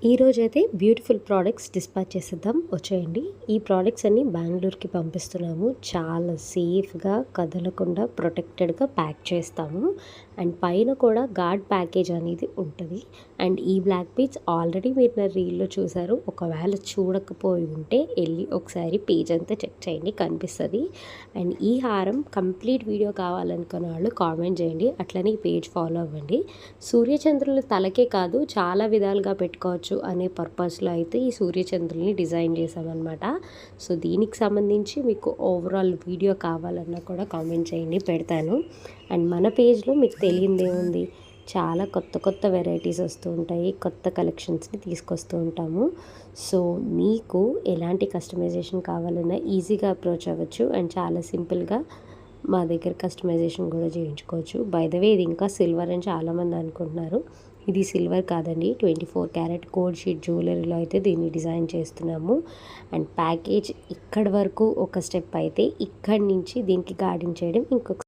ఈరోజైతే beautiful products dispatch చేసేద్దాం వచ్చేయండి. ఈ ప్రోడక్ట్స్ అన్నీ బెంగళూరుకి పంపిస్తున్నాము. చాలా సేఫ్గా కదలకుండా ప్రొటెక్టెడ్గా ప్యాక్ చేస్తాము. అండ్ పైన కూడా గార్డ్ ప్యాకేజ్ అనేది ఉంటుంది. అండ్ ఈ బ్లాక్ బీడ్స్ ఆల్రెడీ మీరు నా రీల్లో చూసారు. ఒకవేళ చూడకపోయి ఉంటే వెళ్ళి ఒకసారి పేజ్ అంతా చెక్ చేయండి, కనిపిస్తుంది. అండ్ ఈ హారం కంప్లీట్ వీడియో కావాలనుకున్న వాళ్ళు కామెంట్ చేయండి, అట్లనే ఈ పేజ్ ఫాలో అవ్వండి. సూర్యచంద్రులు తలకే కాదు చాలా విధాలుగా పెట్టుకోవచ్చు అనే పర్పస్లో అయితే ఈ సూర్యచంద్రుల్ని డిజైన్ చేసామన్నమాట. సో దీనికి సంబంధించి మీకు ఓవరాల్ వీడియో కావాలన్నా కూడా కామెంట్ చేయండి, పెడతాను. అండ్ మన పేజ్లో మీకు తెలియదేముంది, చాలా కొత్త కొత్త వెరైటీస్ వస్తూ ఉంటాయి, కొత్త కలెక్షన్స్ని తీసుకొస్తూ ఉంటాము. సో మీకు ఎలాంటి కస్టమైజేషన్ కావాలన్నా ఈజీగా అప్రోచ్ అవ్వచ్చు. అండ్ చాలా సింపుల్గా మా దగ్గర కస్టమైజేషన్ కూడా చేయించుకోవచ్చు. బై ద వే ఇది ఇంకా సిల్వర్ అని చాలామంది అనుకుంటున్నారు. ఇది సిల్వర్ కాదండి, 24 క్యారెట్ గోల్డ్ షీట్ జ్యువెలరీలో అయితే దీన్ని డిజైన్ చేస్తున్నాము. అండ్ ప్యాకేజ్ ఇక్కడి వరకు ఒక స్టెప్ అయితే, ఇక్కడి నుంచి దీనికి గార్డింగ్ చేయడం ఇంకొక